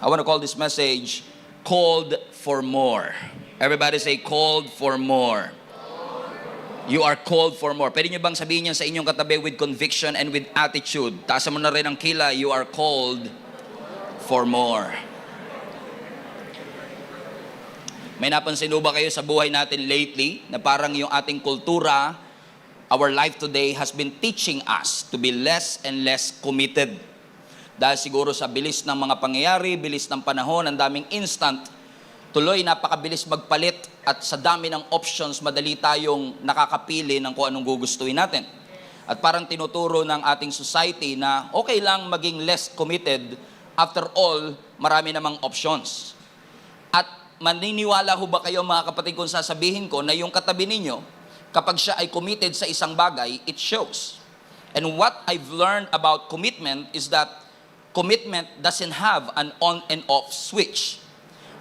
I want to call this message, Called for More. Everybody say, called for more. You are called for more. Pwede nyo bang sabihin yan sa inyong katabi with conviction and with attitude? Taasan mo na rin ang kila, you are called for more. May napansin ba kayo sa buhay natin lately na parang yung ating kultura, our life today has been teaching us to be less and less committed. Dahil siguro sa bilis ng mga pangyayari, bilis ng panahon, ang daming instant, tuloy napakabilis magpalit at sa dami ng options, madali tayong nakakapili ng kung anong gugustuhin natin. At parang tinuturo ng ating society na okay lang maging less committed, after all, marami namang options. At maniniwala ho ba kayo mga kapatid kung sasabihin ko na yung katabi ninyo, kapag siya ay committed sa isang bagay, it shows. And what I've learned about commitment is that commitment doesn't have an on and off switch.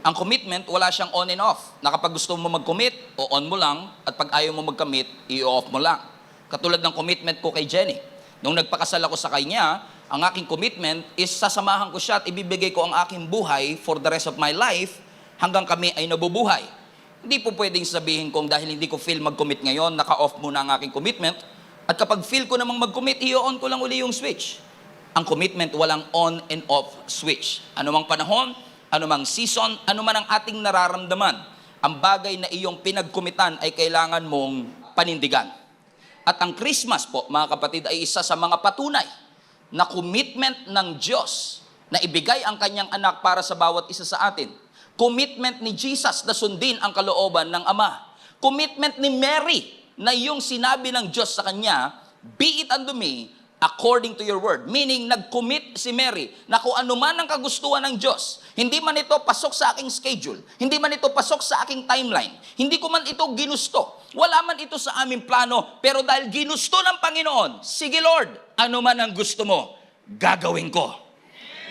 Ang commitment, wala siyang on and off. Na kapag gusto mo mag-commit, o-on mo lang, at pag ayaw mo mag-commit, i-off mo lang. Katulad ng commitment ko kay Jenny. Nung nagpakasal ako sa kanya, ang aking commitment is sasamahan ko siya at ibibigay ko ang aking buhay for the rest of my life hanggang kami ay nabubuhay. Hindi po pwedeng sabihin kong dahil hindi ko feel mag-commit ngayon, naka-off muna ang aking commitment, at kapag feel ko namang mag-commit, i-on ko lang uli yung switch. Ang commitment, walang on and off switch. Anumang panahon, anumang season, anuman ang ating nararamdaman, ang bagay na iyong pinagkumitan ay kailangan mong panindigan. At ang Christmas po, mga kapatid, ay isa sa mga patunay na commitment ng Diyos na ibigay ang kanyang anak para sa bawat isa sa atin. Commitment ni Jesus na sundin ang kalooban ng Ama. Commitment ni Mary na yung sinabi ng Diyos sa kanya, be it unto me according to your word. Meaning, nag-commit si Mary na kung ano man ang kagustuhan ng Diyos, hindi man ito pasok sa aking schedule, hindi man ito pasok sa aking timeline, hindi ko man ito ginusto, wala man ito sa aming plano, pero dahil ginusto ng Panginoon, sige Lord, ano man ang gusto mo, gagawin ko.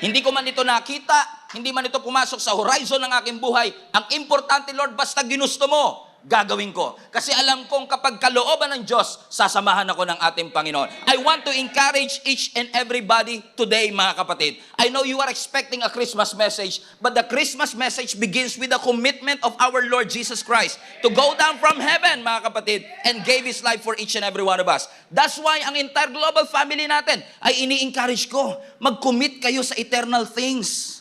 Hindi ko man ito nakita, hindi man ito pumasok sa horizon ng aking buhay, ang importante Lord, basta ginusto mo, gagawin ko. Kasi alam kong kapag kalooban ng Diyos, sasamahan ako ng ating Panginoon. I want to encourage each and everybody today, mga kapatid. I know you are expecting a Christmas message, but the Christmas message begins with the commitment of our Lord Jesus Christ to go down from heaven, mga kapatid, and gave His life for each and every one of us. That's why ang entire global family natin ay ini-encourage ko, mag-commit kayo sa eternal things.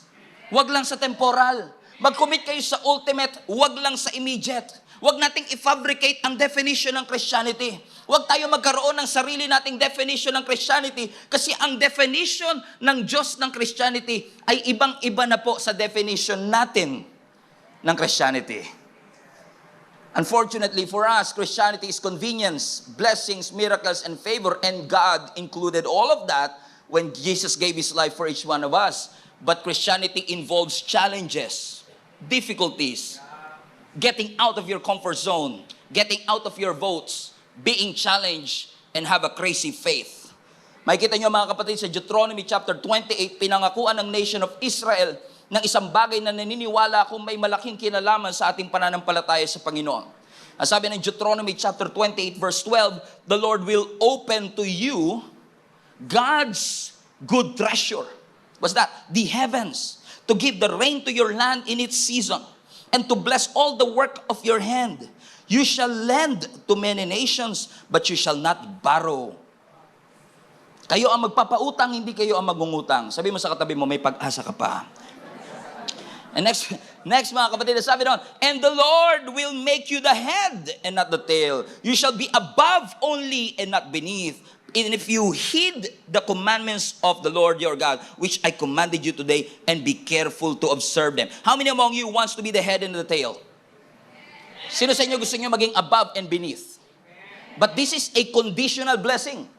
Wag lang sa temporal. Mag-commit kayo sa ultimate, wag lang sa immediate. Huwag nating i-fabricate ang definition ng Christianity. Huwag tayo magkaroon ng sarili nating definition ng Christianity kasi ang definition ng Diyos ng Christianity ay ibang-iba na po sa definition natin ng Christianity. Unfortunately for us, Christianity is convenience, blessings, miracles, and favor, and God included all of that when Jesus gave His life for each one of us. But Christianity involves challenges, difficulties, getting out of your comfort zone, getting out of your votes, being challenged, and have a crazy faith. Makikita nyo mga kapatid sa Deuteronomy chapter 28, pinangakuan ng nation of Israel ng isang bagay na naniniwala kung may malaking kinalaman sa ating pananampalataya sa Panginoon. Ang sabi ng Deuteronomy chapter 28 verse 12, the Lord will open to you God's good treasure. What's that? The heavens, to give the rain to your land in its season, and to bless all the work of your hand. You shall lend to many nations, but you shall not borrow. Kayo ang magpapautang, hindi kayo ang magungutang. Sabi mo sa katabi mo, may pag-asa ka pa. And next mga kapatid, sabi doon, and the Lord will make you the head and not the tail. You shall be above only and not beneath. And if you heed the commandments of the Lord your God, which I commanded you today, and be careful to observe them. How many among you wants to be the head and the tail? Sino sa inyo gusto nyo maging above and beneath? But this is a conditional blessing.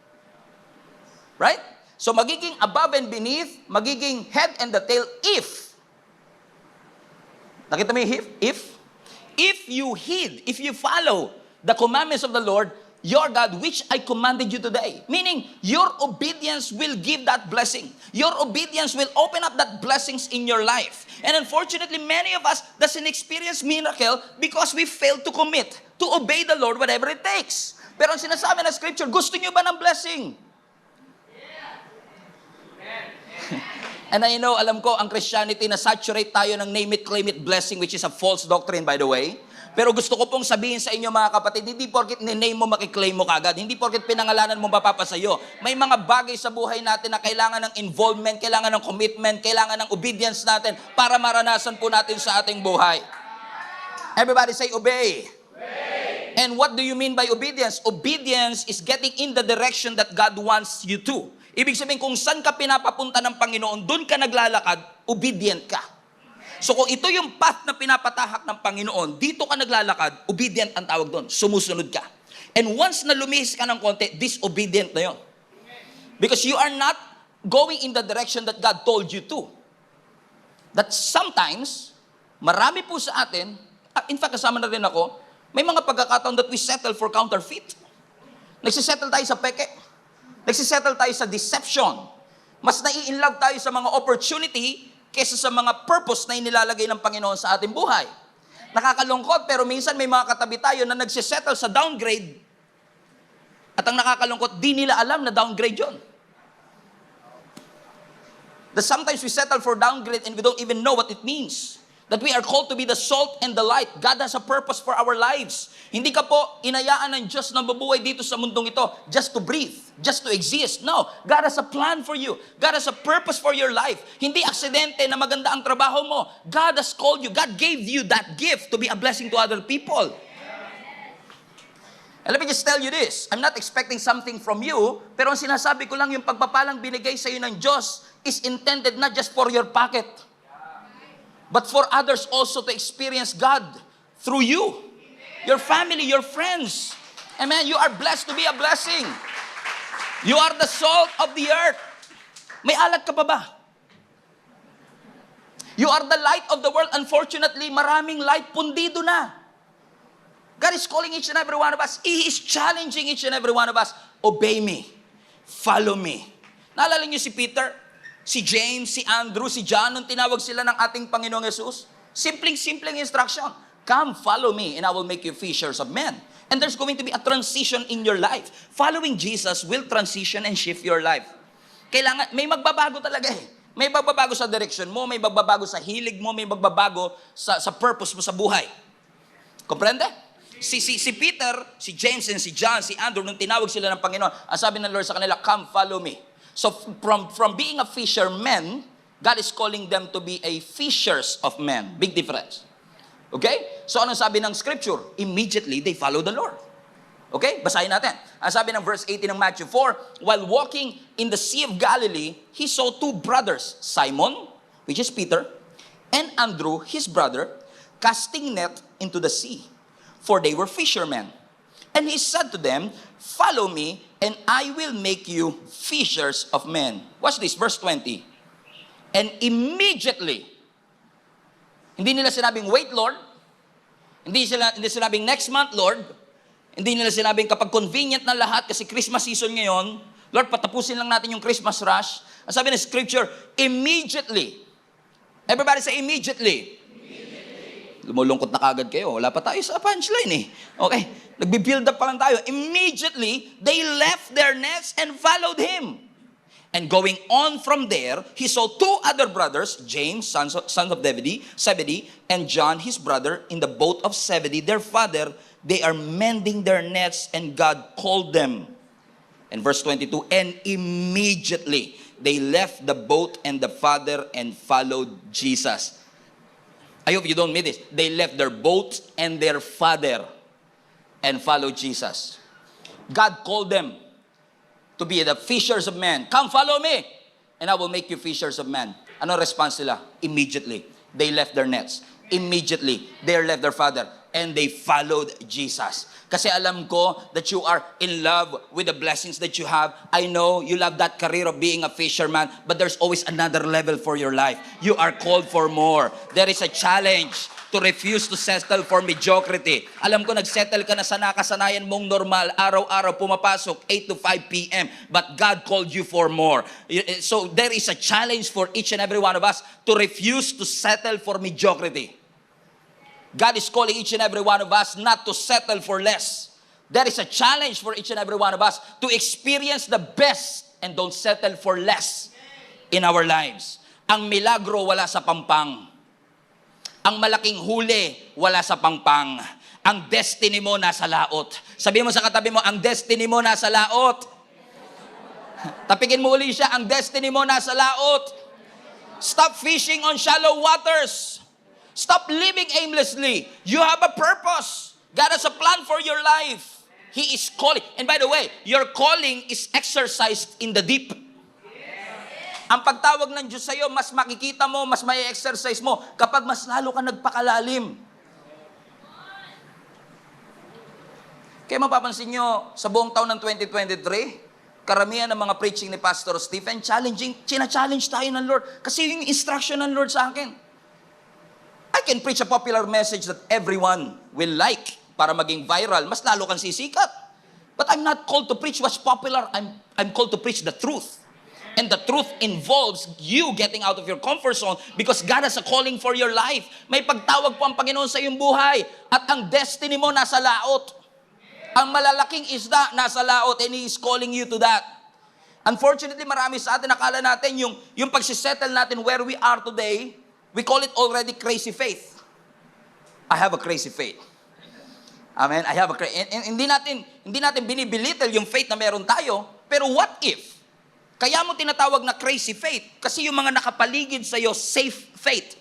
Right? So magiging above and beneath, magiging head and the tail if. Nakita mo yung if? If you heed, if you follow the commandments of the Lord, your God, which I commanded you today. Meaning, your obedience will give that blessing. Your obedience will open up that blessings in your life. And unfortunately, many of us doesn't experience miracle because we fail to commit, to obey the Lord whatever it takes. Pero ang sinasabi ng Scripture, gusto nyo ba ng blessing? And I know, alam ko, ang Christianity na saturate tayo ng name it, claim it blessing, which is a false doctrine, by the way. Pero gusto ko pong sabihin sa inyo, mga kapatid, hindi porket ni-name mo, makiklaim mo kagad. Hindi porket pinangalanan mo, mapapasayo. May mga bagay sa buhay natin na kailangan ng involvement, kailangan ng commitment, kailangan ng obedience natin para maranasan po natin sa ating buhay. Everybody say, obey. And what do you mean by obedience? Obedience is getting in the direction that God wants you to. Ibig sabihin, kung saan ka pinapapunta ng Panginoon, doon ka naglalakad, obedient ka. So kung ito yung path na pinapatahak ng Panginoon, dito ka naglalakad, obedient ang tawag doon, sumusunod ka. And once na lumihis ka ng konti, disobedient na yon. Because you are not going in the direction that God told you to. That sometimes, marami po sa atin, in fact kasama na rin ako, may mga pagkakataon that we settle for counterfeit. Nagsisettle tayo sa peke. Nagsisettle tayo sa deception. Mas nai-inlove tayo sa mga opportunity kaysa sa mga purpose na inilalagay ng Panginoon sa ating buhay. Nakakalungkot, pero minsan may mga katabi tayo na nagsisettle sa downgrade. At ang nakakalungkot, di nila alam na downgrade yun. That sometimes we settle for downgrade and we don't even know what it means. That we are called to be the salt and the light. God has a purpose for our lives. Hindi ka po inayaan ng Diyos na mabuhay dito sa mundong ito just to breathe, just to exist. No, God has a plan for you. God has a purpose for your life. Hindi aksidente na maganda ang trabaho mo. God has called you. God gave you that gift to be a blessing to other people. And let me just tell you this. I'm not expecting something from you, pero ang sinasabi ko lang, yung pagpapalang binigay sa iyo ng Diyos is intended not just for your pocket, but for others also to experience God through you, your family, your friends. Amen. You are blessed to be a blessing. You are the salt of the earth. May alat ka pa ba? You are the light of the world. Unfortunately, maraming light pundido na. God is calling each and every one of us. He is challenging each and every one of us. Obey me. Follow me. Naalala niyo si Peter? Si James, si Andrew, si John, nung tinawag sila ng ating Panginoong Jesus, simpleng instruction. Come, follow me, and I will make you fishers of men. And there's going to be a transition in your life. Following Jesus will transition and shift your life. Kailangan, may magbabago talaga eh. May magbabago sa direction mo, may magbabago sa hilig mo, may magbabago sa purpose mo sa buhay. Comprende? Si Peter, si James, and si John, si Andrew, nung tinawag sila ng Panginoon, ang sabi ng Lord sa kanila, come, follow me. So from being a fisherman, God is calling them to be a fishers of men. Big difference. Okay? So anong sabi ng scripture? Immediately they follow the Lord. Okay? Basahin natin. Ang sabi ng verse 18 ng Matthew 4, while walking in the Sea of Galilee, he saw two brothers, Simon, which is Peter, and Andrew, his brother, casting net into the sea, for they were fishermen. And he said to them, follow me, and I will make you fishers of men. Watch this, verse 20. And immediately, hindi nila sinabing, wait, Lord. Hindi sinabing, next month, Lord. Hindi nila sinabing, kapag convenient na lahat, kasi Christmas season ngayon, Lord, patapusin lang natin yung Christmas rush. Ang sabi ng scripture, immediately. Everybody say, immediately. Lumulungkot na kagad kayo. Wala pa tayo sa punchline eh. Okay? Nagbi-build up pa lang tayo. Immediately, they left their nets and followed him. And going on from there, he saw two other brothers, James, sons of Zebedee, and John, his brother, in the boat of Zebedee, their father. They are mending their nets, and God called them. And verse 22, and immediately, they left the boat and the father and followed Jesus. I hope you don't miss this. They left their boat and their father and followed Jesus. God called them to be the fishers of men. Come follow me, and I will make you fishers of men. Ano response nila? Immediately. They left their nets. Immediately, they left their father and they followed Jesus. Kasi alam ko that you are in love with the blessings that you have. I know you love that career of being a fisherman, but there's always another level for your life. You are called for more. There is a challenge to refuse to settle for mediocrity. Alam ko nagsettle ka na sa nakasanayan mong normal, araw-araw pumapasok, 8 to 5 p.m. But God called you for more. So there is a challenge for each and every one of us to refuse to settle for mediocrity. God is calling each and every one of us not to settle for less. There is a challenge for each and every one of us to experience the best and don't settle for less in our lives. Ang milagro wala sa pampang. Ang malaking huli wala sa pangpang. Ang destiny mo nasa laot. Sabihin mo sa katabi mo, ang destiny mo nasa laot. Tapikin mo uli siya, ang destiny mo nasa laot. Stop fishing on shallow waters. Stop living aimlessly. You have a purpose. God has a plan for your life. He is calling. And by the way, your calling is exercised in the deep. Ang pagtawag ng Diyos sa'yo, mas makikita mo, mas may exercise mo kapag mas lalo ka nagpakalalim. Kaya mapapansin nyo, sa buong taon ng 2023, karamihan ng mga preaching ni Pastor Stephen, china-challenge tayo ng Lord. Kasi yung instruction ng Lord sa akin. I can preach a popular message that everyone will like para maging viral. Mas lalo kang sisikat. But I'm not called to preach what's popular. I'm called to preach the truth. And the truth involves you getting out of your comfort zone because God has a calling for your life. May pagtawag po ang Panginoon sa iyong buhay. At ang destiny mo nasa laot. Ang malalaking isda nasa laot and He is calling you to that. Unfortunately, marami sa atin, nakala natin yung pagsisettle natin where we are today, we call it already crazy faith. I have a crazy faith. Amen. Hindi natin binibilittle yung faith na meron tayo, pero what if? Kaya mo tinatawag na crazy faith kasi yung mga nakapaligid sa iyo safe faith.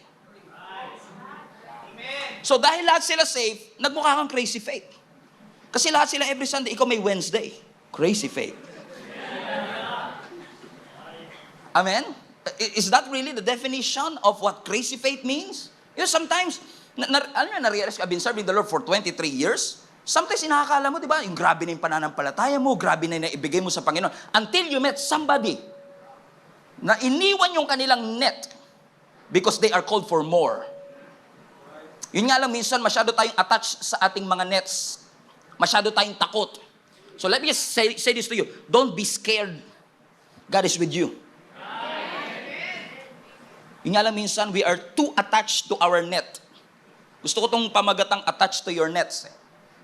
So dahil lahat sila safe, nagmukha kang crazy faith. Kasi lahat sila every Sunday, ikaw may Wednesday. Crazy faith. Amen? Is that really the definition of what crazy faith means? You know, sometimes, na-realize I've been serving the Lord for 23 years. Sometimes, inakakala mo, di ba, yung grabe na yung pananampalataya mo, grabe na yung naibigay mo sa Panginoon. Until you met somebody na iniwan yung kanilang net because they are called for more. Yun nga lang, minsan, masyado tayong attached sa ating mga nets. Masyado tayong takot. So let me just say this to you. Don't be scared. God is with you. Yun nga lang minsan, we are too attached to our net. Gusto ko itong pamagatang attached to your nets.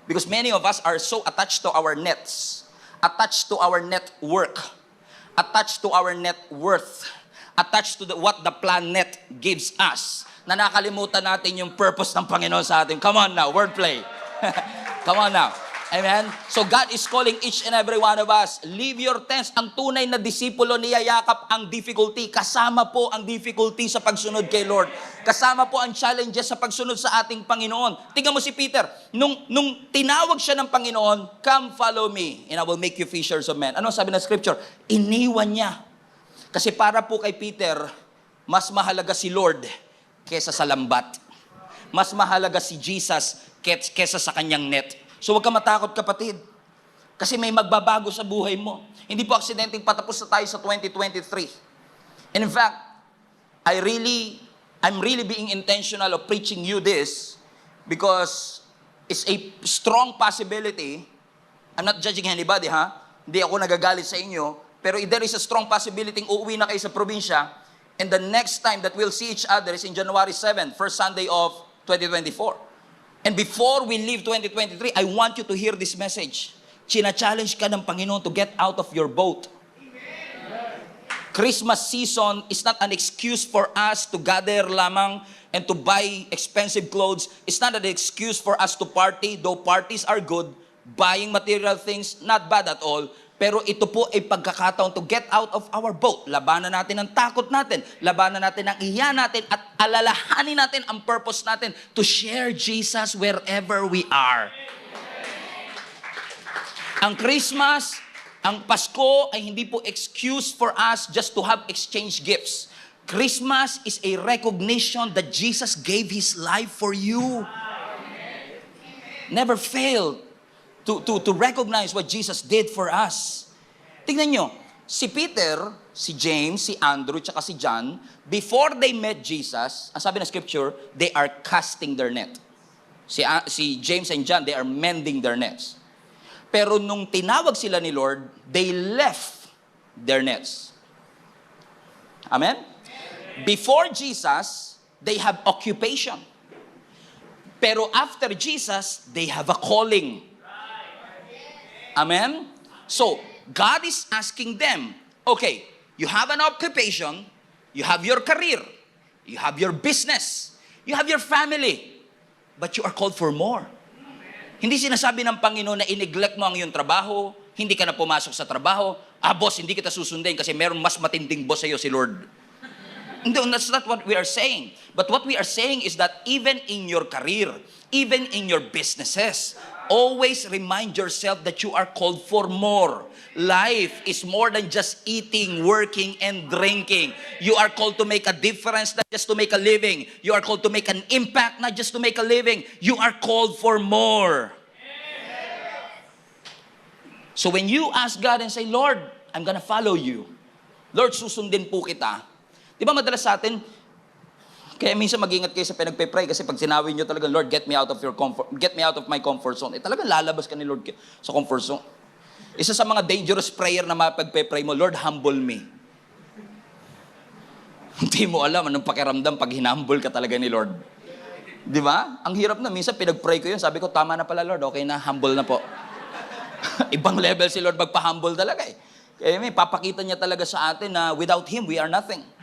Because many of us are so attached to our nets. Attached to our network. Attached to our net worth. Attached to what the planet gives us. Na nakalimutan natin yung purpose ng Panginoon sa atin. Come on now, wordplay. Come on now. Amen? So God is calling each and every one of us. Leave your tents. Ang tunay na disipulo niyayakap ang difficulty. Kasama po ang difficulty sa pagsunod kay Lord. Kasama po ang challenges sa pagsunod sa ating Panginoon. Tingnan mo si Peter. Nung tinawag siya ng Panginoon, come follow me and I will make you fishers of men. Ano sabi ng scripture? Iniwan niya. Kasi para po kay Peter, mas mahalaga si Lord kesa sa lambat. Mas mahalaga si Jesus kesa sa kanyang net. So huwag ka matakot, kapatid. Kasi may magbabago sa buhay mo. Hindi po aksidenteng patapos na tayo sa 2023. And in fact, I'm really being intentional of preaching you this because it's a strong possibility. I'm not judging anybody, ha? Hindi ako nagagalit sa inyo. Pero there is a strong possibility uuwi na kayo sa probinsya and the next time that we'll see each other is in January 7, first Sunday of 2024. And before we leave 2023, I want you to hear this message. China-challenge ka ng Panginoon to get out of your boat. Amen. Christmas season is not an excuse for us to gather lamang and to buy expensive clothes. It's not an excuse for us to party, though parties are good. Buying material things, not bad at all. Pero ito po ay pagkakataon to get out of our boat. Labanan natin ang takot natin. Labanan natin ang iya natin at alalahanin natin ang purpose natin to share Jesus wherever we are. Ang Christmas, ang Pasko ay hindi po excuse for us just to have exchange gifts. Christmas is a recognition that Jesus gave His life for you. Never failed to recognize what Jesus did for us. Tingnan nyo, si Peter, si James, si Andrew, tsaka si John, before they met Jesus, ang sabi ng scripture, they are casting their net. Si James and John, they are mending their nets. Pero nung tinawag sila ni Lord, they left their nets. Amen? Before Jesus, they have occupation. Pero after Jesus, they have a calling. Amen? So, God is asking them, okay, you have an occupation, you have your career, you have your business, you have your family, but you are called for more. Hindi sinasabi ng Panginoon na i-neglect mo ang iyong trabaho, hindi ka na pumasok sa trabaho, boss, hindi kita susundin kasi meron mas matinding boss sa iyo, si Lord. No, that's not what we are saying. But what we are saying is that even in your career, even in your businesses, always remind yourself that you are called for more. Life is more than just eating, working, and drinking. You are called to make a difference, not just to make a living. You are called to make an impact, not just to make a living. You are called for more. So when you ask God and say, Lord, I'm gonna follow you. Lord, susundin po kita. Di ba madalas sa atin, kaya minsan mag-ingat kayo sa pinagpe-pray kasi pag sinabi nyo talaga, Lord, get me out of my comfort zone. Talagang lalabas ka ni Lord sa comfort zone. Isa sa mga dangerous prayer na mapagpe-pray mo, Lord, humble me. Hindi mo alam anong pakiramdam pag hinumble ka talaga ni Lord. Di ba? Ang hirap na. Minsan pinag-pray ko yun, sabi ko, tama na pala Lord, okay na, humble na po. Ibang level si Lord magpa-humble talaga eh. Kaya papakita niya talaga sa atin na without Him, we are nothing.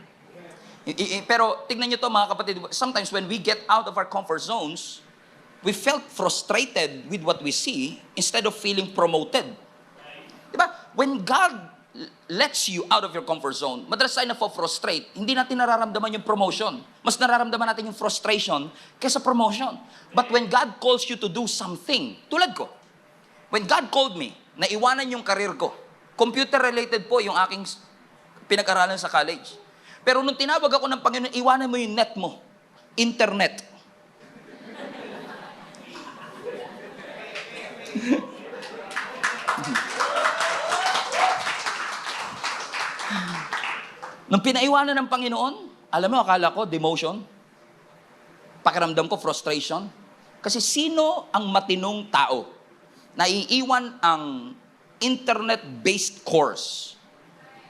Pero tignan nyo to mga kapatid, sometimes when we get out of our comfort zones, we felt frustrated with what we see instead of feeling promoted. Diba? When God lets you out of your comfort zone, madalas tayo na-frustrate, hindi natin nararamdaman yung promotion. Mas nararamdaman natin yung frustration kaysa promotion. But when God calls you to do something, tulad ko, when God called me, naiwanan yung karir ko, computer-related po yung aking pinag-aralan sa college. Pero nung tinawag ako ng Panginoon, iwanan mo yung net mo. Internet. Nung pinaiwanan ng Panginoon, alam mo, akala ko, demotion. Pakiramdam ko, frustration. Kasi sino ang matinong tao na iiwan ang internet-based course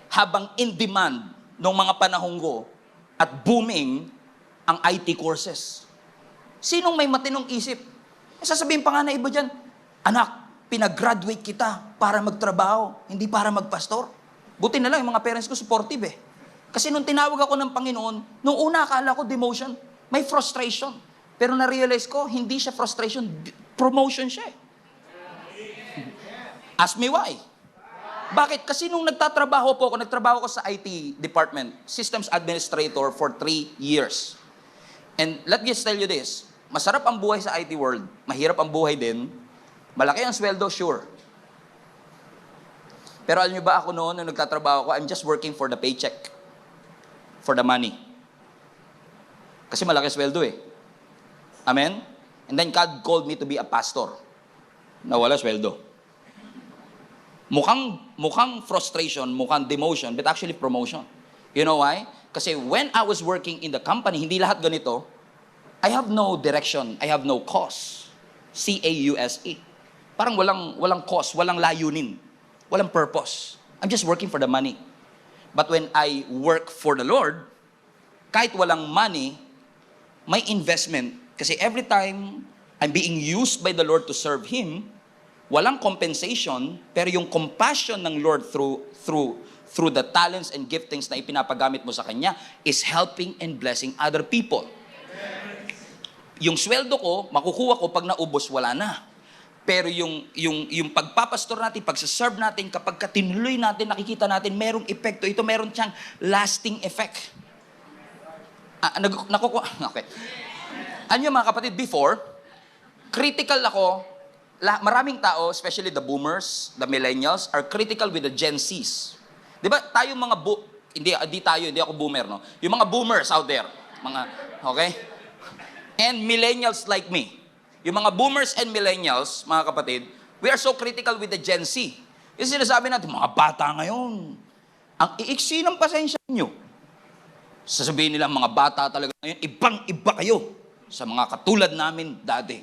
habang in demand noong mga panahon ko at booming ang IT courses? Sinong may matinong isip? Sasabihin pa nga na iba dyan, anak, pinag-graduate kita para magtrabaho, hindi para magpastor. Buti na lang, yung mga parents ko supportive eh. Kasi nung tinawag ako ng Panginoon, nung una akala ko demotion, may frustration. Pero na-realize ko, hindi siya frustration, promotion siya eh. Ask me why. Bakit? Kasi nung nagtatrabaho ko sa IT department, systems administrator for 3 years. And let me just tell you this, masarap ang buhay sa IT world, mahirap ang buhay din, malaki ang sweldo, sure. Pero alam niyo ba ako noon, nung nagtatrabaho ko, I'm just working for the paycheck, for the money. Kasi malaki ang sweldo eh. Amen? And then God called me to be a pastor. Nawala sweldo. Mukhang frustration, mukhang demotion, but actually promotion. You know why? Kasi when I was working in the company, hindi lahat ganito, I have no direction, I have no cause. C-A-U-S-E. Parang walang cause, walang layunin, walang purpose. I'm just working for the money. But when I work for the Lord, kahit walang money, may investment. Kasi every time I'm being used by the Lord to serve Him, walang compensation, pero yung compassion ng Lord through the talents and giftings na ipinapagamit mo sa Kanya is helping and blessing other people. Yung sweldo ko, makukuha ko pag naubos, wala na. Pero yung pagpapastor natin, pagsaserve natin, kapag katinuloy natin, nakikita natin, merong epekto. Ito meron siyang lasting effect. Okay. Ano yung mga kapatid, before, critical ako. Maraming tao, especially the boomers, the millennials, are critical with the Gen Zs. Di ba, tayo mga hindi ako boomer, no? Yung mga boomers out there, okay? And millennials like me. Yung mga boomers and millennials, mga kapatid, we are so critical with the Gen Z. Yung sinasabi natin, mga bata ngayon, ang iiksi ng pasensya nyo. Sasabihin nila, mga bata talaga ngayon, ibang-iba kayo sa mga katulad namin dati.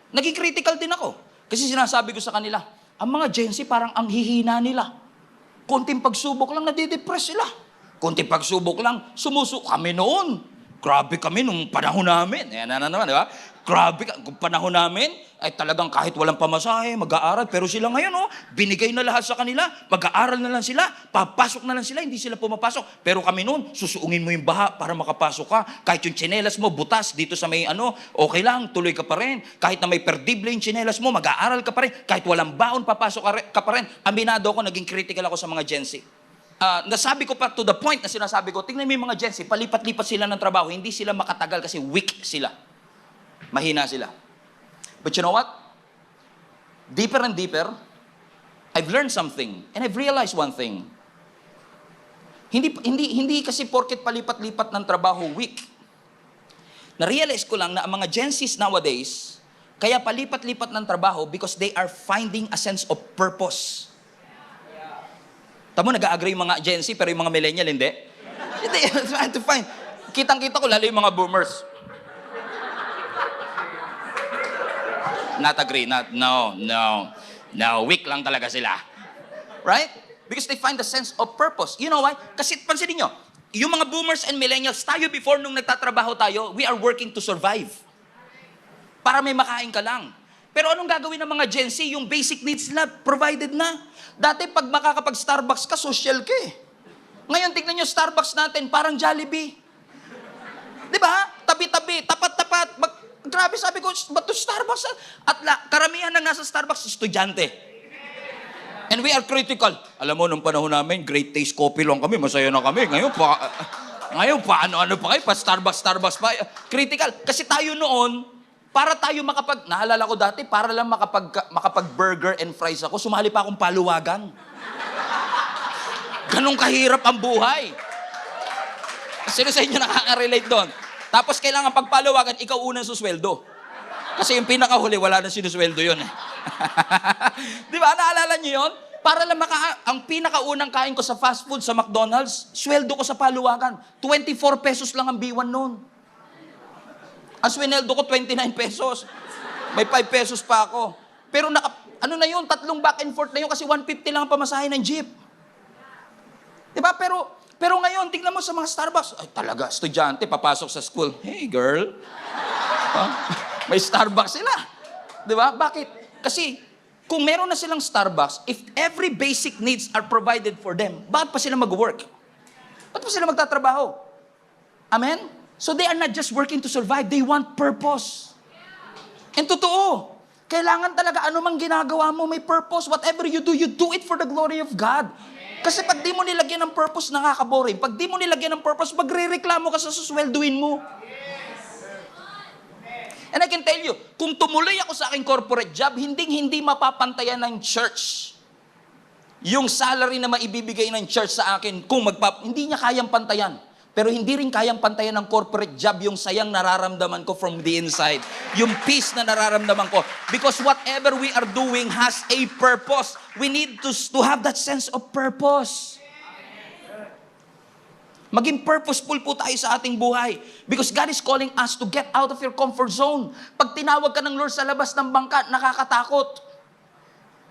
Naging-critical din ako. Kasi sinasabi ko sa kanila, ang mga Gen Z parang ang hihina nila. Konting pagsubok lang, nadidepress sila. Konting pagsubok lang, kami noon. Grabe kami nung panahon namin. Yan na naman, di ba? Grabe, kung panahon namin, ay talagang kahit walang pamasahe, mag-aaral. Pero sila ngayon, binigay na lahat sa kanila, mag-aaral na lang sila, papasok na lang sila, hindi sila pumapasok. Pero kami noon, susuungin mo yung baha para makapasok ka. Kahit yung tsinelas mo, butas dito sa may okay lang, tuloy ka pa rin. Kahit na may perdible yung tsinelas mo, mag-aaral ka pa rin. Kahit walang baon, papasok ka pa rin. Aminado ako, naging critical ako sa mga Gen Z. Nasabi ko pa to the point na sinasabi ko, tingnan mo yung mga Gen Z, palipat-lipat sila ng trabaho, hindi sila makatagal kasi weak sila. Mahina sila. But you know what? Deeper and deeper, I've learned something and I've realized one thing. Hindi kasi porket palipat-lipat ng trabaho weak. Na-realize ko lang na ang mga Gen Zs nowadays, kaya palipat-lipat ng trabaho because they are finding a sense of purpose. Tamo, nag-agree yung mga Gen Z pero yung mga millennial hindi. They are trying to find. Kitang-kita ko lalo yung mga boomers. Not agree, no, weak lang talaga sila. Right? Because they find the sense of purpose. You know why? Kasi pansinin nyo, yung mga boomers and millennials, tayo before nung nagtatrabaho tayo, we are working to survive. Para may makain ka lang. Pero anong gagawin ng mga Gen Z? Yung basic needs nila, provided na. Dati pag makakapag-Starbucks ka, social ka eh. Ngayon, tignan nyo, Starbucks natin, parang Jollibee. Di ba? Tabi-tabi, tapat-tapat, grabe, sabi ko, ba't to Starbucks? At karamihan na nasa Starbucks, estudyante. And we are critical. Alam mo, nung panahon namin, great taste coffee lang kami, masaya na kami. Ngayon pa, ano pa kayo, pa Starbucks pa. Critical. Kasi tayo noon, para tayo naalala ko dati, para lang makapag-burger and fries ako, sumali pa akong paluwagan. Ganong kahirap ang buhay. Sino sa inyo nakaka-relate doon? Tapos kailangan pagpaluwagan, ikaw unang susweldo. Kasi yung pinakahuli, wala na sinusweldo yun eh. Di ba? Naalala niyo yun? Para lang ang pinakaunang kain ko sa fast food sa McDonald's, sweldo ko sa paluwagan. 24 pesos lang ang B1 noon. Ang swineldo ko, 29 pesos. May 5 pesos pa ako. Pero ano na yun, 3 back and forth na yun kasi 150 lang ang pamasahe ng jeep. Di ba? Pero ngayon, tingnan mo sa mga Starbucks. Ay, talaga, estudyante, papasok sa school. Hey, girl. May Starbucks sila. Di ba? Bakit? Kasi, kung meron na silang Starbucks, if every basic needs are provided for them, bakit pa sila mag-work? Bakit pa sila magtatrabaho? Amen? So they are not just working to survive, they want purpose. And totoo, kailangan talaga anumang ginagawa mo, may purpose. Whatever you do it for the glory of God. Kasi pag di mo nilagyan ng purpose, nakaka-boring. Pag di mo nilagyan ng purpose, magre-reklamo ka sa suswelduin mo. And I can tell you, kung tumuloy ako sa aking corporate job, hindi mapapantayan ng church. Yung salary na maibibigay ng church sa akin, hindi niya kayang pantayan. Pero hindi rin kayang pantayan ng corporate job yung sayang nararamdaman ko from the inside. Yung peace na nararamdaman ko. Because whatever we are doing has a purpose. We need to have that sense of purpose. Maging purposeful po tayo sa ating buhay. Because God is calling us to get out of your comfort zone. Pag tinawag ka ng Lord sa labas ng bangka, nakakatakot.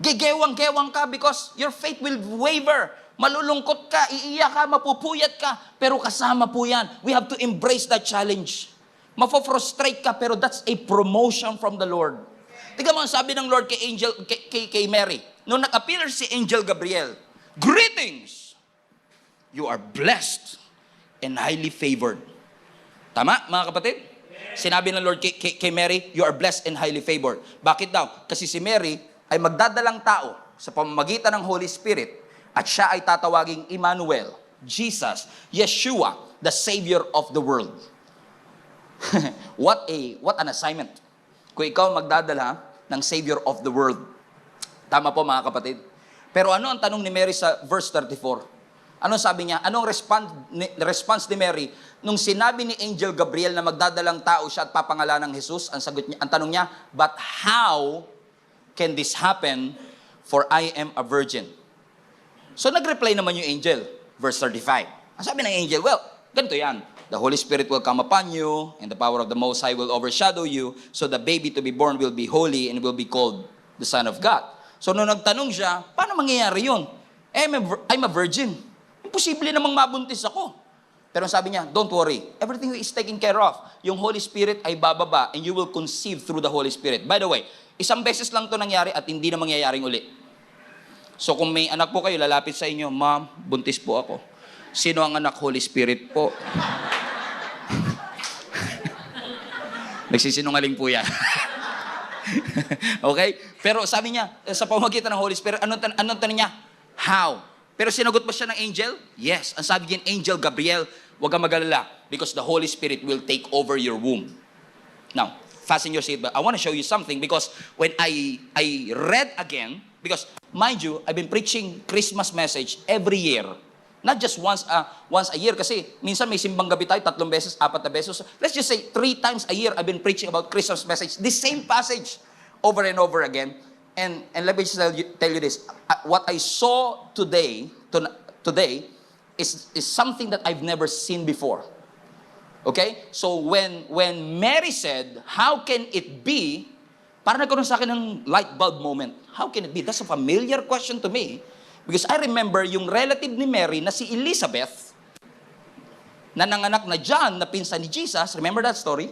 Gegewang-gewang ka because your faith will waver. Malulungkot ka, iiyak ka, mapupuyat ka, pero kasama po yan. We have to embrace that challenge. Mafo-frustrate ka, pero that's a promotion from the Lord. Tingnan mo ang sabi ng Lord kay Mary. Nung nag-appear si Angel Gabriel, greetings! You are blessed and highly favored. Tama, mga kapatid? Sinabi ng Lord kay Mary, you are blessed and highly favored. Bakit daw? Kasi si Mary ay magdadalang tao sa pamamagitan ng Holy Spirit at siya ay tatawaging Emmanuel, Jesus, Yeshua, the Savior of the world. What an assignment. Kung ikaw magdadala ng Savior of the world. Tama po mga kapatid. Pero ano ang tanong ni Mary sa verse 34? Anong sabi niya? Anong response ni Mary nung sinabi ni Angel Gabriel na magdadalang tao siya at papangalan ng Jesus? Ang sagot niya, ang tanong niya, but how can this happen for I am a virgin? So nag-reply naman yung angel, verse 35. Ang sabi ng angel, well, ganito yan. The Holy Spirit will come upon you, and the power of the Most High will overshadow you, so the baby to be born will be holy and will be called the Son of God. So nung nagtanong siya, paano mangyayari yun? I'm a virgin. Imposible namang mabuntis ako. Pero sabi niya, don't worry. Everything is taken care of. Yung Holy Spirit ay bababa and you will conceive through the Holy Spirit. By the way, isang beses lang to nangyari at hindi na mangyayaring uli. So kung may anak po kayo, lalapit sa inyo, Ma'am, buntis po ako. Sino ang anak? Holy Spirit po. Nagsisinungaling po yan. Okay? Pero sabi niya, sa pamamagitan ng Holy Spirit, anong tanong niya? How? Pero sinagot ba siya ng angel? Yes. Ang sabi niya, Angel Gabriel, huwag kang mag-alala because the Holy Spirit will take over your womb. Now, fasten your seatbelt. I want to show you something because when I read again, because mind you, I've been preaching Christmas message every year. Not just once a year kasi minsan may simbang gabi tayo, 3 beses, 4 na beses. Let's just say 3 times a year I've been preaching about Christmas message. The same passage over and over again. And let me just tell you this. What I saw today is something that I've never seen before. Okay? So when Mary said, how can it be? Parang nagkaroon sa akin ng light bulb moment. How can it be? That's a familiar question to me. Because I remember yung relative ni Mary na si Elizabeth, na nanganak na John, na pinsan ni Jesus. Remember that story?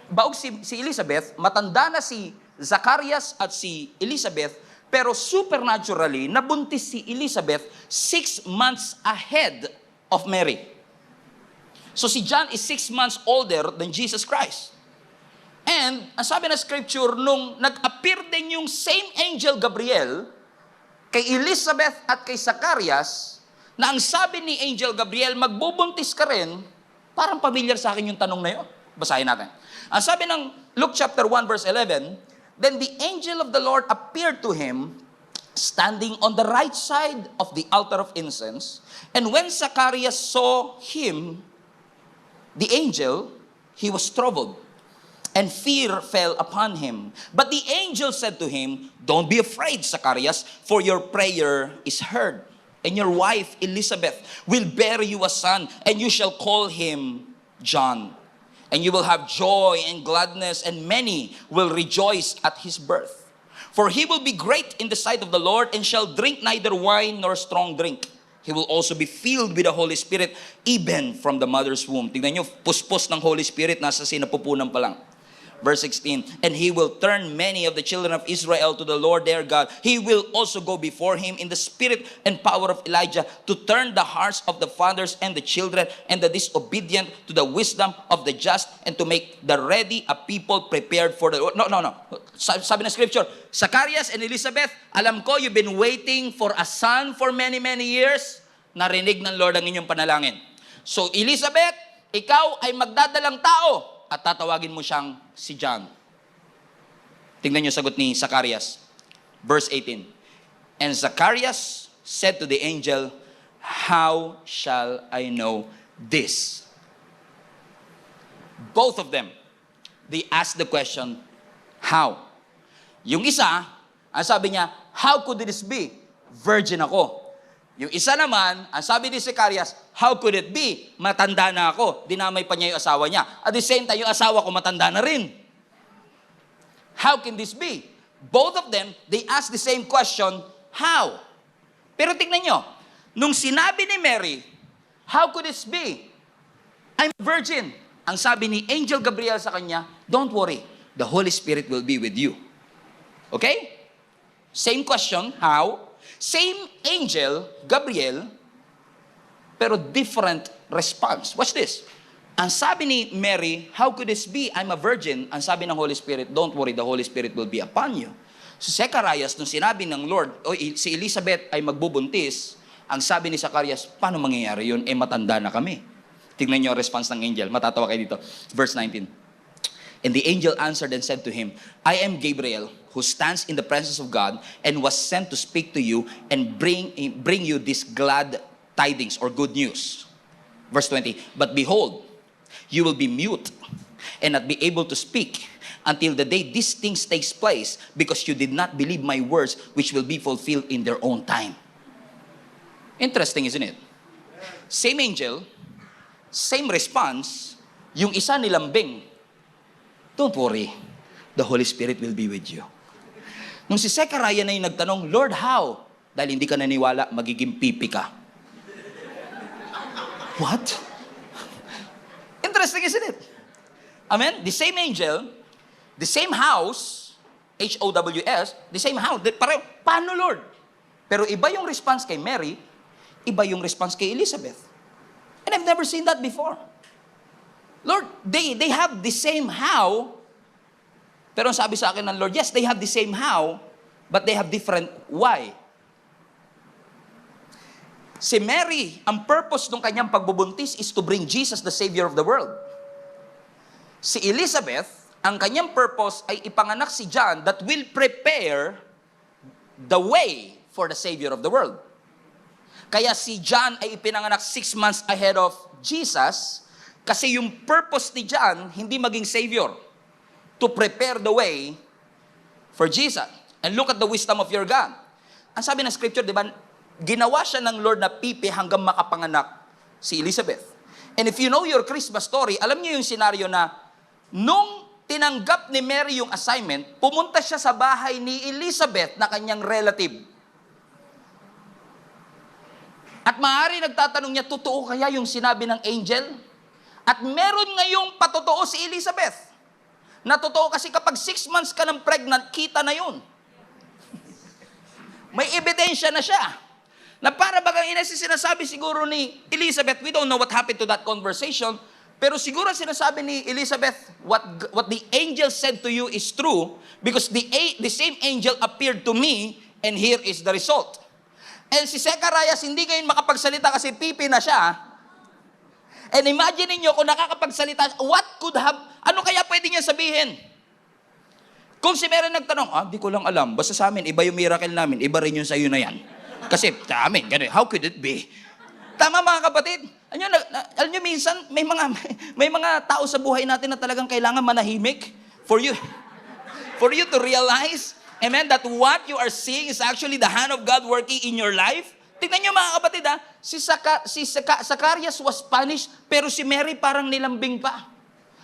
Baog si Elizabeth, matanda na si Zacharias at si Elizabeth, pero supernaturally, nabuntis si Elizabeth 6 months ahead of Mary. So si John is 6 months older than Jesus Christ. And, ang sabi na scripture, nung nag-appear din yung same angel Gabriel, kay Elizabeth at kay Zacharias, na ang sabi ni Angel Gabriel, magbubuntis ka rin, parang familiar sa akin yung tanong na yun. Basahin natin. Ang sabi ng Luke chapter 1 verse 11, then the angel of the Lord appeared to him, standing on the right side of the altar of incense. And when Zacharias saw him, the angel, he was troubled. And fear fell upon him. But the angel said to him, don't be afraid, Zacharias, for your prayer is heard. And your wife, Elizabeth, will bear you a son, and you shall call him John. And you will have joy and gladness, and many will rejoice at his birth. For he will be great in the sight of the Lord, and shall drink neither wine nor strong drink. He will also be filled with the Holy Spirit, even from the mother's womb. Tingnan nyo, puspos ng Holy Spirit, nasa sinapupunan pa lang. Verse 16, and he will turn many of the children of Israel to the Lord their God. He will also go before him in the spirit and power of Elijah to turn the hearts of the fathers and the children and the disobedient to the wisdom of the just, and to make the ready a people prepared for the Lord. No. Sabi na scripture, Zacharias and Elizabeth, alam ko you've been waiting for a son for many years. Narinig ng Lord ang inyong panalangin. So Elizabeth, ikaw ay magdadalang tao at tatawagin mo siyang si John. Tingnan niyo sagot ni Zacharias. Verse 18. And Zacharias said to the angel, how shall I know this? Both of them, they asked the question, how? Yung isa, ang sabi niya, how could this be? Virgin ako. Yung isa naman, ang sabi ni Zacharias, how could it be? Matanda na ako. Dinamay pa niya yung asawa niya. At the same time, yung asawa ko matanda na rin. How can this be? Both of them, they ask the same question, how? Pero tignan nyo, nung sinabi ni Mary, how could this be? I'm a virgin. Ang sabi ni Angel Gabriel sa kanya, don't worry, the Holy Spirit will be with you. Okay? Same question, how? Same angel, Gabriel, pero different response. Watch this. Ang sabi ni Mary, how could this be? I'm a virgin. Ang sabi ng Holy Spirit, don't worry, the Holy Spirit will be upon you. So Zacharias, nung sinabi ng Lord, si Elizabeth ay magbubuntis, ang sabi ni Zacharias, paano mangyayari yun? Matanda na kami. Tingnan niyo ang response ng angel. Matatawa kayo dito. Verse 19. And the angel answered and said to him, I am Gabriel, who stands in the presence of God, and was sent to speak to you and bring you this glad tidings or good news. Verse 20, but behold, you will be mute and not be able to speak until the day these things takes place, because you did not believe my words, which will be fulfilled in their own time. Interesting, isn't it? Same angel, same response, yung isa nilambing, don't worry, the Holy Spirit will be with you. Nung si Zechariah na yung nagtanong, Lord, how? Dahil hindi ka naniwala, magiging pipi ka. What? Interesting, isn't it? Amen? The same angel, the same house, H-O-W-S, the same house. Pareho, paano, Lord? Pero iba yung response kay Mary, iba yung response kay Elizabeth. And I've never seen that before. Lord, they have the same how, pero ang sabi sa akin ng Lord, yes, they have the same how, but they have different why. Si Mary, ang purpose ng kanyang pagbubuntis is to bring Jesus, the Savior of the world. Si Elizabeth, ang kanyang purpose ay ipanganak si John that will prepare the way for the Savior of the world. Kaya si John ay ipinanganak 6 months ahead of Jesus kasi yung purpose ni John, hindi maging Savior, to prepare the way for Jesus. And look at the wisdom of your God. Ang sabi ng scripture, di ba, ginawa siya ng Lord na pipi hanggang makapanganak si Elizabeth. And if you know your Christmas story, alam niyo yung senaryo na nung tinanggap ni Mary yung assignment, pumunta siya sa bahay ni Elizabeth na kanyang relative. At maaari nagtatanong niya, totoo kaya yung sinabi ng angel? At meron ngayong patotoo si Elizabeth. Na totoo kasi kapag 6 months ka ng pregnant, kita na yun. May ebidensya na siya. Na para bagang sinasabi siguro ni Elizabeth, we don't know what happened to that conversation, pero siguro sinasabi ni Elizabeth, what the angel said to you is true, because the same angel appeared to me, and here is the result. And si Zechariah, hindi ngayon makapagsalita kasi pipi na siya. And imagine niyo kung nakakapagsalita, ano kaya pwede niya sabihin? Kung si Mary nagtanong, di ko lang alam, basta sa amin, iba yung miracle namin, iba rin yung sa'yo na yan. Kasi sa amin, ganun, how could it be? Tama mga kapatid. Alam nyo, minsan, may mga tao sa buhay natin na talagang kailangan manahimik for you to realize, amen, that what you are seeing is actually the hand of God working in your life. Tignan nyo mga kapatid, si Zacarias was punished, pero si Mary parang nilambing pa.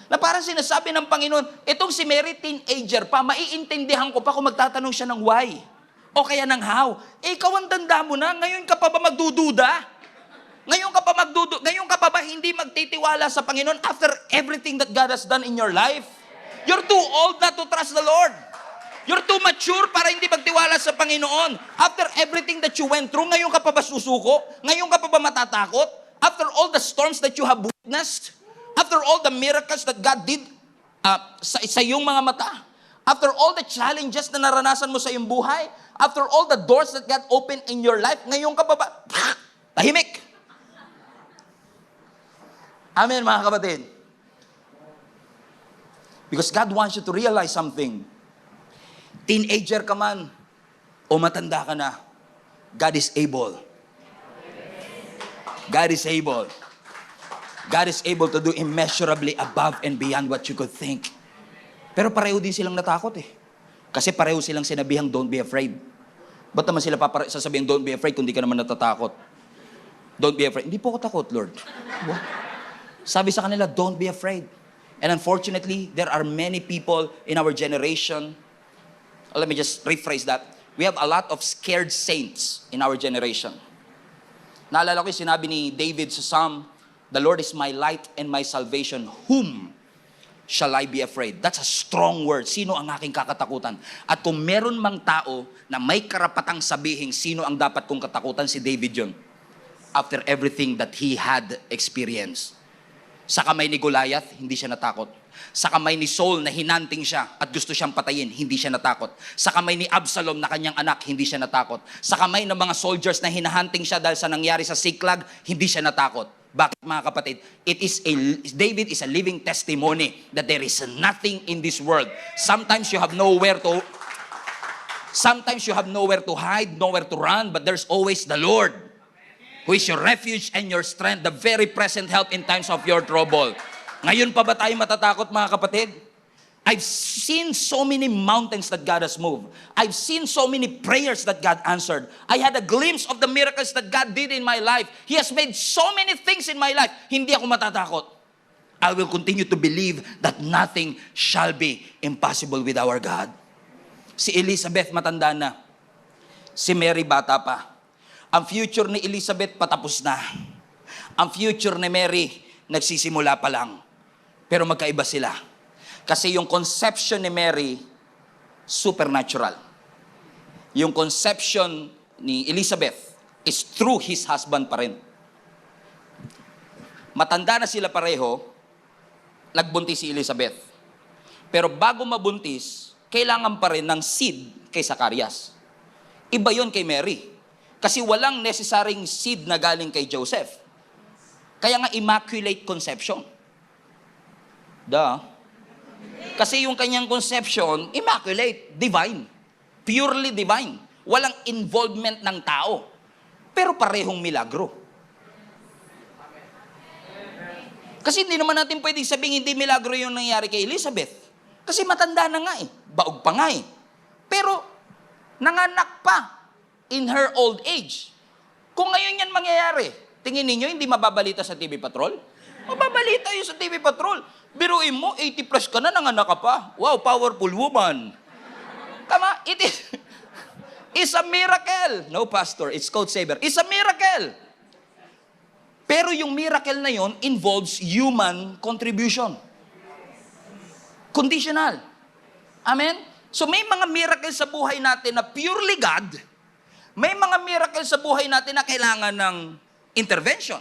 Na parang sinasabi ng Panginoon, itong si Mary, teenager pa, maiintindihan ko pa kung magtatanong siya ng why. O kaya ng how. Ikaw ang tanda mo na, ngayon ka pa ba magdududa? Ngayon ka pa ba hindi magtitiwala sa Panginoon after everything that God has done in your life? You're too old not to trust the Lord. You're too mature para hindi magtiwala sa Panginoon. After everything that you went through, ngayon ka pa ba susuko? Ngayon ka pa ba matatakot? After all the storms that you have witnessed? After all the miracles that God did sa iyong mga mata? After all the challenges na naranasan mo sa iyong buhay? After all the doors that God opened in your life, ngayon ka pa ba? Tahimik! Amen, mga kapatid. Because God wants you to realize something. Teenager ka man, o matanda ka na, God is able. God is able. God is able to do immeasurably above and beyond what you could think. Pero pareho din silang natakot eh. Kasi pareho silang sinabihang, don't be afraid. Ba't naman sila sasabihin, don't be afraid, kung di ka naman natatakot? Don't be afraid. Hindi po ako takot, Lord. What? Sabi sa kanila, don't be afraid. And unfortunately, there are many people in our generation. Let me just rephrase that. We have a lot of scared saints in our generation. Naalala ko yung sinabi ni David sa Psalm, the Lord is my light and my salvation. Whom shall I be afraid? That's a strong word. Sino ang aking kakatakutan? At kung meron mang tao na may karapatang sabihin sino ang dapat kong katakutan, si David yun. After everything that he had experienced. Sa kamay ni Goliath, hindi siya natakot. Sa kamay ni Saul na hinanting siya at gusto siyang patayin, hindi siya natakot. Sa kamay ni Absalom na kanyang anak, hindi siya natakot. Sa kamay ng mga soldiers na hinahunting siya dahil sa nangyari sa Siklag, hindi siya natakot. Bakit mga kapatid? David is a living testimony that there is nothing in this world. Sometimes you have nowhere to hide, nowhere to run, but there's always the Lord, who is your refuge and your strength, the very present help in times of your trouble. Ngayon pa ba tayo matatakot mga kapatid? I've seen so many mountains that God has moved. I've seen so many prayers that God answered. I had a glimpse of the miracles that God did in my life. He has made so many things in my life. Hindi ako matatakot. I will continue to believe that nothing shall be impossible with our God. Si Elizabeth matanda na. Si Mary bata pa. Ang future ni Elizabeth patapos na. Ang future ni Mary nagsisimula pa lang. Pero magkaiba sila. Kasi yung conception ni Mary, supernatural. Yung conception ni Elizabeth is through his husband pa rin. Matanda na sila pareho, nagbuntis si Elizabeth. Pero bago mabuntis, kailangan pa rin ng seed kay Zacarias. Iba yon kay Mary. Kasi walang necessarying seed na galing kay Joseph. Kaya nga immaculate conception. Kasi yung kanyang conception, immaculate, divine. Purely divine. Walang involvement ng tao. Pero parehong milagro. Kasi hindi naman natin pwedeng sabihin hindi milagro yung nangyari kay Elizabeth. Kasi matanda na nga eh. Baog pa nga eh. Pero nanganak pa in her old age. Kung ngayon yan mangyayari, tingin ninyo hindi mababalita sa TV Patrol? Mababalita yun sa TV Patrol. Biruin mo, 80 plus ka na, nanganak ka pa. Wow, powerful woman. Tama, it's a miracle. No, pastor, it's code saver. It's a miracle. Pero yung miracle na yon involves human contribution. Conditional. Amen? So may mga miracle sa buhay natin na purely God. May mga miracle sa buhay natin na kailangan ng intervention.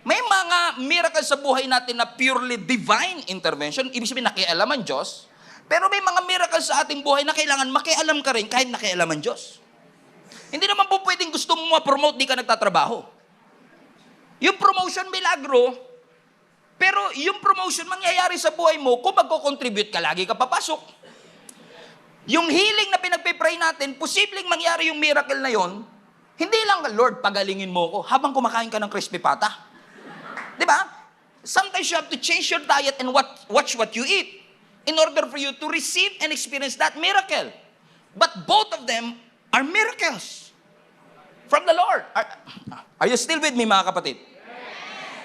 May mga miracle sa buhay natin na purely divine intervention. Ibig sabihin, nakialam ang Diyos. Pero may mga miracle sa ating buhay na kailangan makialam ka rin kahit nakialam ang Diyos. Hindi naman po pwedeng gusto mo ma-promote, di ka nagtatrabaho. Yung promotion, milagro. Pero yung promotion, mangyayari sa buhay mo kung magko-contribute ka, lagi ka papasok. Yung healing na pinagpipray natin, posibleng mangyari yung miracle na yon, hindi lang, Lord, pagalingin mo ko habang kumakain ka ng crispy pata. Di ba? Sometimes you have to change your diet and watch what you eat in order for you to receive and experience that miracle. But both of them are miracles from the Lord. Are you still with me, mga kapatid?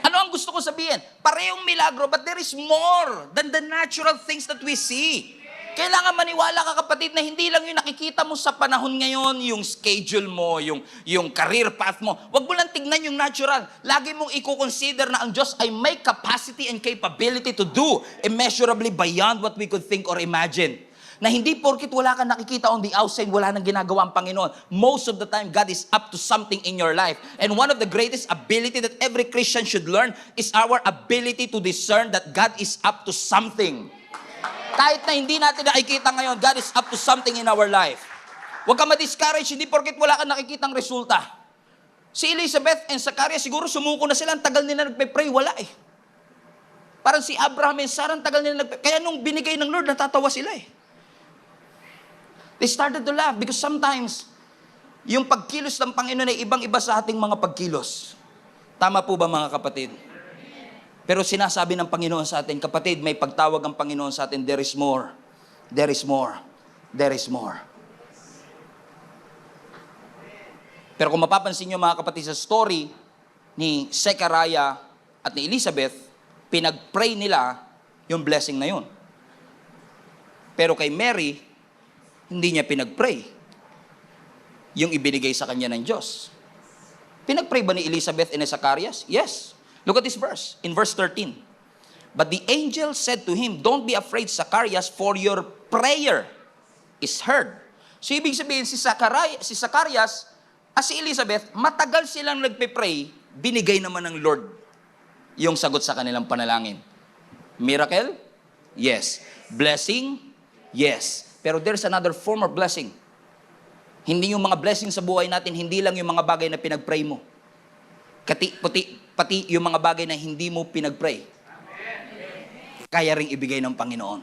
Ano ang gusto ko sabihin? Parehong milagro, but there is more than the natural things that we see. Kailangan maniwala ka, kapatid, na hindi lang yung nakikita mo sa panahon ngayon, yung schedule mo, yung career path mo. Huwag mo lang tignan yung natural. Lagi mong i-consider na ang Diyos ay may capacity and capability to do immeasurably beyond what we could think or imagine. Na hindi porkit wala kang nakikita on the outside, wala nang ginagawa ang Panginoon. Most of the time, God is up to something in your life. And one of the greatest ability that every Christian should learn is our ability to discern that God is up to something. Kahit na hindi natin nakikita ngayon, God is up to something in our life. Huwag ka ma-discourage, hindi porkit wala kang nakikitang resulta. Si Elizabeth and Zacarias, siguro sumuko na sila, ang tagal nila nagpe-pray, wala eh. Parang si Abraham and Sarah, ang tagal nila nagpe-pray. Kaya nung binigay ng Lord, natatawa sila eh. They started to laugh because sometimes, yung pagkilos ng Panginoon ay ibang-iba sa ating mga pagkilos. Tama po ba, mga kapatid? Pero sinasabi ng Panginoon sa atin, kapatid, may pagtawag ang Panginoon sa atin, there is more, there is more, there is more. Pero kung mapapansin nyo, mga kapatid, sa story ni Zechariah at ni Elizabeth, pinag-pray nila yung blessing na yun. Pero kay Mary, hindi niya pinag-pray yung ibinigay sa kanya ng Diyos. Pinag-pray ba ni Elizabeth and Zacarias? Yes. Look at this verse, in verse 13. But the angel said to him, don't be afraid, Zacarias, for your prayer is heard. So ibig sabihin, si Zacarias at si Elizabeth, matagal silang nagpe-pray, binigay naman ng Lord yung sagot sa kanilang panalangin. Miracle? Yes. Blessing? Yes. Pero there's another form of blessing. Hindi yung mga blessing sa buhay natin, hindi lang yung mga bagay na pinag-pray mo. Pati yung mga bagay na hindi mo pinag-pray. Kaya ring ibigay ng Panginoon.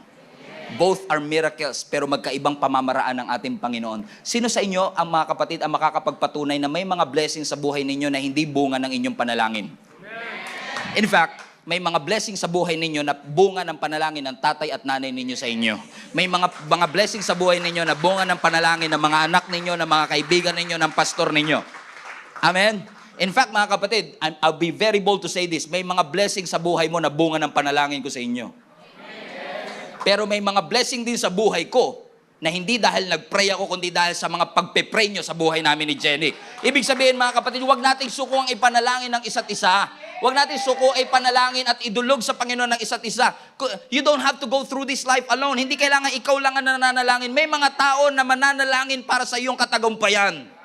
Both are miracles, pero magkaibang pamamaraan ng ating Panginoon. Sino sa inyo, ang mga kapatid, ang makakapagpatunay na may mga blessings sa buhay ninyo na hindi bunga ng inyong panalangin? In fact, may mga blessings sa buhay ninyo na bunga ng panalangin ng tatay at nanay ninyo sa inyo. May mga blessings sa buhay ninyo na bunga ng panalangin ng mga anak ninyo, ng mga kaibigan ninyo, ng pastor ninyo. Amen? In fact, mga kapatid, I'll be very bold to say this, may mga blessings sa buhay mo na bunga ng panalangin ko sa inyo. Pero may mga blessing din sa buhay ko na hindi dahil nag-pray ako, kundi dahil sa mga pagpe-pray nyo sa buhay namin ni Jenny. Ibig sabihin, mga kapatid, huwag nating suko ang ipanalangin ng isa't isa. Huwag natin suko ay panalangin at idulog sa Panginoon ng isa't isa. You don't have to go through this life alone. Hindi kailangan ikaw lang ang nananalangin. May mga tao na mananalangin para sa iyong katagumpayan.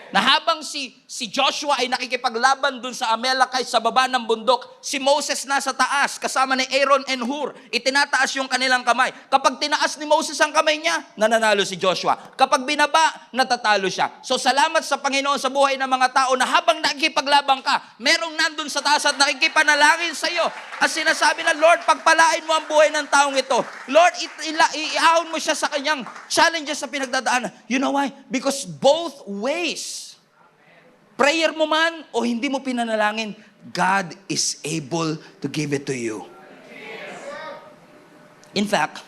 Na habang si Joshua ay nakikipaglaban dun sa Amalekite sa baba ng bundok, si Moses nasa taas, kasama ni Aaron and Hur, itinataas yung kanilang kamay. Kapag tinaas ni Moses ang kamay niya, nananalo si Joshua. Kapag binaba, natatalo siya. So salamat sa Panginoon sa buhay ng mga tao na habang nakikipaglaban ka, merong nandun sa taas at nakikipanalangin sa iyo. At sinasabi na, Lord, pagpalain mo ang buhay ng taong ito. Lord, iahon mo siya sa kanyang challenges sa pinagdadaanan. You know why? Because both ways, prayer mo man o hindi mo pinanalangin, God is able to give it to you. In fact,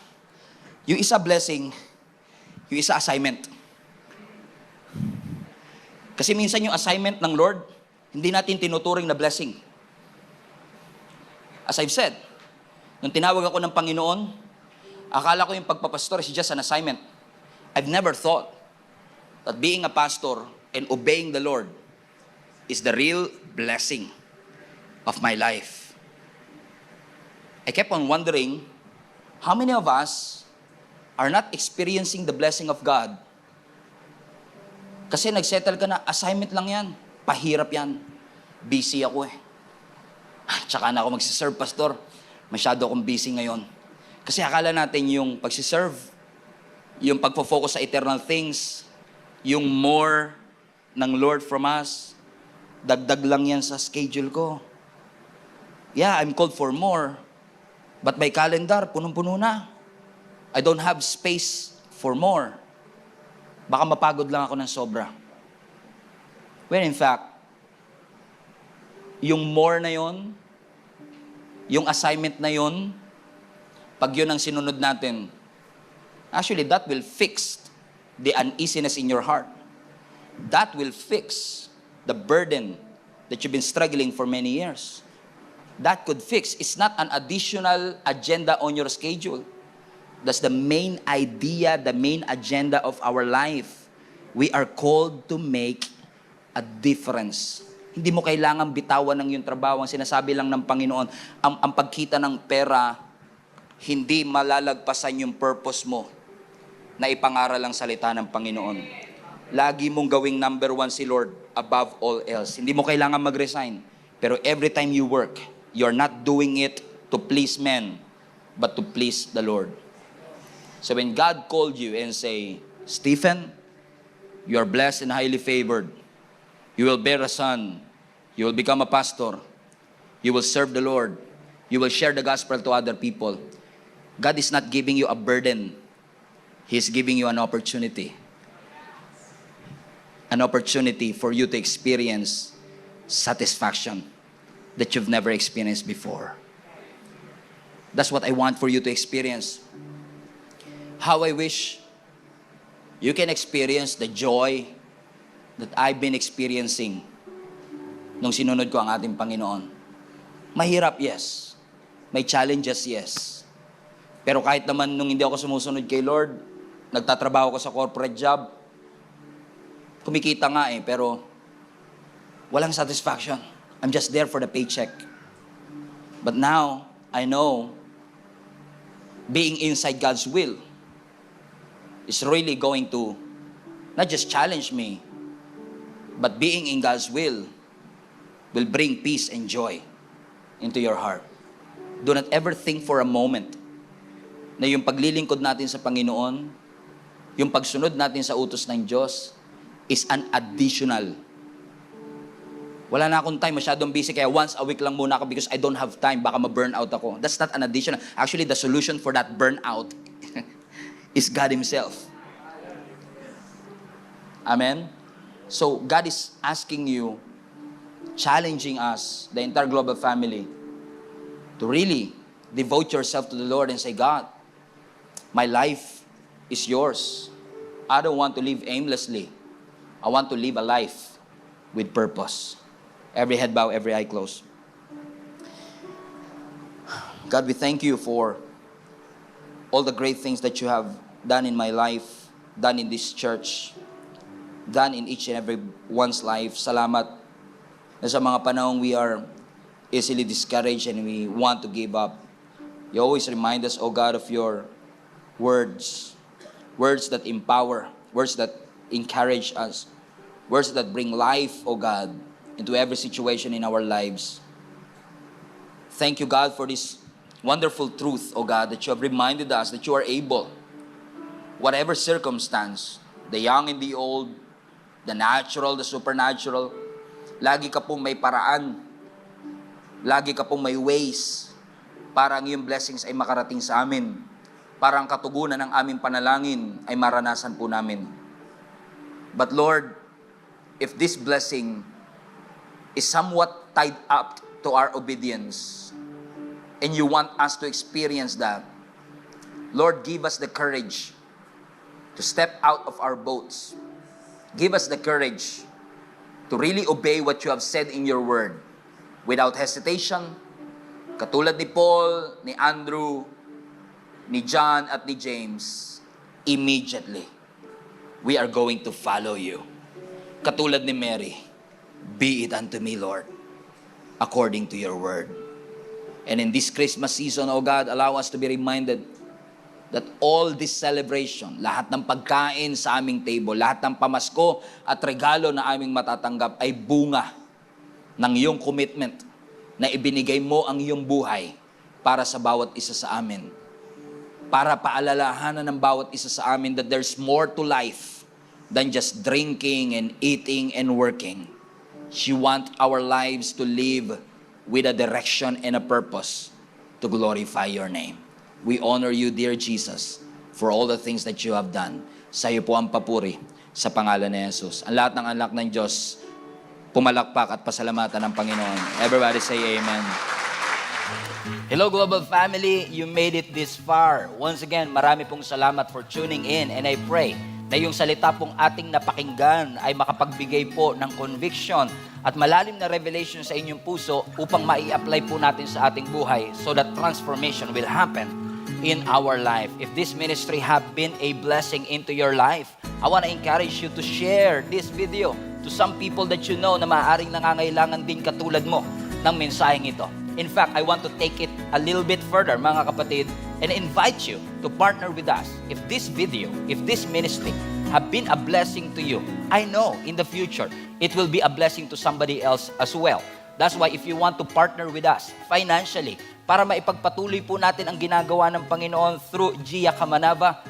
yung isa blessing, yung isa assignment. Kasi minsan yung assignment ng Lord, hindi natin tinuturing na blessing. As I've said, nung tinawag ako ng Panginoon, akala ko yung pagpapastor is just an assignment. I've never thought that being a pastor and obeying the Lord is the real blessing of my life. I kept on wondering, how many of us are not experiencing the blessing of God? Kasi nagsettle ka na, assignment lang yan. Pahirap yan. Busy ako eh. Tsaka na ako magsiserve, pastor. Masyado akong busy ngayon. Kasi akala natin yung pagsiserve, yung pagpo-focus sa eternal things, yung more ng Lord from us, dagdag lang yan sa schedule ko. Yeah, I'm called for more. But my calendar, punong-puno na. I don't have space for more. Baka mapagod lang ako ng sobra. When in fact, yung more na yon, yung assignment na yon, pag yun ang sinunod natin, actually that will fix the uneasiness in your heart. That will fix the burden that you've been struggling for many years. That could fix. It's not an additional agenda on your schedule. That's the main idea, the main agenda of our life. We are called to make a difference. Hindi mo kailangan bitawan ng iyong trabaho. Ang sinasabi lang ng Panginoon, ang pagkita ng pera, hindi malalagpasan yung purpose mo na ipangaral ang salita ng Panginoon. Lagi mong gawing number one si Lord above all else. Hindi mo kailangan mag-resign. Pero every time you work, you're not doing it to please men, but to please the Lord. So when God called you and say, Stephen, you are blessed and highly favored. You will bear a son. You will become a pastor. You will serve the Lord. You will share the gospel to other people. God is not giving you a burden. He is giving you an opportunity. An opportunity for you to experience satisfaction that you've never experienced before. That's what I want for you to experience. How I wish you can experience the joy that I've been experiencing nung sinunod ko ang ating Panginoon. Mahirap, yes. May challenges, yes. Pero kahit naman nung hindi ako sumusunod kay Lord, nagtatrabaho ko sa corporate job, kumikita nga pero walang satisfaction. I'm just there for the paycheck. But now, I know, being inside God's will is really going to not just challenge me, but being in God's will bring peace and joy into your heart. Do not ever think for a moment na yung paglilingkod natin sa Panginoon, yung pagsunod natin sa utos ng Diyos, is an additional. Wala na akong time, masyadong busy, kaya once a week lang muna ako because I don't have time, baka ma-burn out ako. That's not an additional. Actually, the solution for that burnout is God Himself. Amen? So, God is asking you, challenging us, the entire global family, to really devote yourself to the Lord and say, God, my life is yours. I don't want to live aimlessly. I want to live a life with purpose. Every head bow, every eye closed. God, we thank you for all the great things that you have done in my life, done in this church, done in each and every one's life. Salamat na sa mga panahong we are easily discouraged and we want to give up. You always remind us, O God, of your words. Words that empower, words that encourage us, words that bring life, O God, into every situation in our lives. Thank you, God, for this wonderful truth, O God, that you have reminded us that you are able, whatever circumstance, the young and the old, the natural, the supernatural, lagi ka pong may paraan, lagi ka pong may ways para ang iyong blessings ay makarating sa amin, para ang katugunan ng aming panalangin ay maranasan po namin. But Lord, if this blessing is somewhat tied up to our obedience, and you want us to experience that, Lord, give us the courage to step out of our boats. Give us the courage to really obey what you have said in your word without hesitation, katulad ni Paul, ni Andrew, ni John at ni James. Immediately, we are going to follow you. Katulad ni Mary, be it unto me, Lord, according to your word. And in this Christmas season, O God, allow us to be reminded that all this celebration, lahat ng pagkain sa aming table, lahat ng pamasko at regalo na aming matatanggap ay bunga ng iyong commitment na ibinigay mo ang iyong buhay para sa bawat isa sa amin. Para paalalahanan ng bawat isa sa amin that there's more to life than just drinking and eating and working. You want our lives to live with a direction and a purpose to glorify your name. We honor you, dear Jesus, for all the things that you have done. Sa iyo po ang papuri sa pangalan ni Jesus. Ang lahat ng anak ng Diyos, pumalakpak at pasalamatan ng Panginoon. Everybody say amen. Hello, Global Family. You made it this far. Once again, marami pong salamat for tuning in, and I pray na yung salita pong ating napakinggan ay makapagbigay po ng conviction at malalim na revelation sa inyong puso upang mai-apply po natin sa ating buhay so that transformation will happen in our life. If this ministry have been a blessing into your life, I want to encourage you to share this video to some people that you know na maaaring nangangailangan din katulad mo ng mensaheng ito. In fact, I want to take it a little bit further, mga kapatid, and invite you to partner with us. If this video, if this ministry have been a blessing to you, I know in the future, it will be a blessing to somebody else as well. That's why if you want to partner with us financially, para maipagpatuloy po natin ang ginagawa ng Panginoon through Gia Kamanava,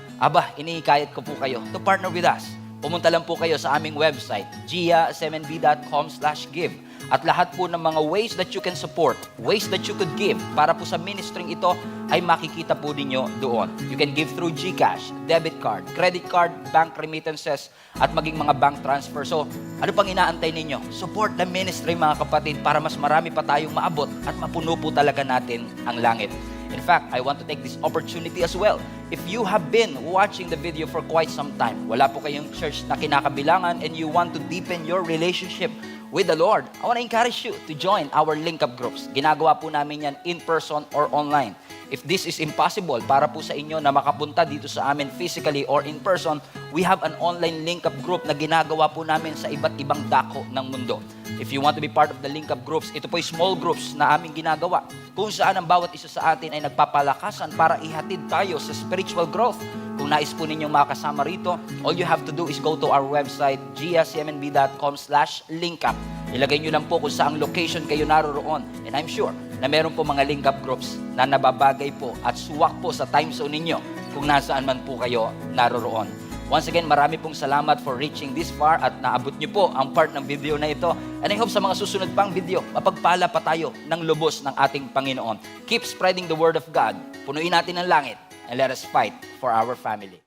inihikayat ko po kayo to partner with us. Pumunta lang po kayo sa aming website, giasmnb.com/give. At lahat po ng mga ways that you can support, ways that you could give para po sa ministering ito ay makikita po ninyo doon. You can give through GCash, debit card, credit card, bank remittances, at maging mga bank transfer. So, ano pang inaantay ninyo? Support the ministry, mga kapatid, para mas marami pa tayong maabot at mapuno po talaga natin ang langit. In fact, I want to take this opportunity as well. If you have been watching the video for quite some time, wala po kayong church na kinakabilangan, and you want to deepen your relationship with the Lord, I want to encourage you to join our link-up groups. Ginagawa po namin yan in person or online. If this is impossible para po sa inyo na makapunta dito sa amin physically or in person, we have an online link-up group na ginagawa po namin sa iba't ibang dako ng mundo. If you want to be part of the link-up groups, ito po ay small groups na aming ginagawa kung saan ang bawat isa sa atin ay nagpapalakasan para ihatid tayo sa spiritual growth. Kung nais po ninyong makasama rito, all you have to do is go to our website, giasmnb.com/linkup. Ilagay nyo lang po kung saang location kayo naroroon. And I'm sure na meron po mga link-up groups na nababagay po at suwak po sa time zone ninyo kung nasaan man po kayo naroroon. Once again, marami pong salamat for reaching this far at naabot nyo po ang part ng video na ito. And I hope sa mga susunod pang video, mapagpala pa tayo ng lubos ng ating Panginoon. Keep spreading the word of God. Punuin natin ang langit and let us fight for our family.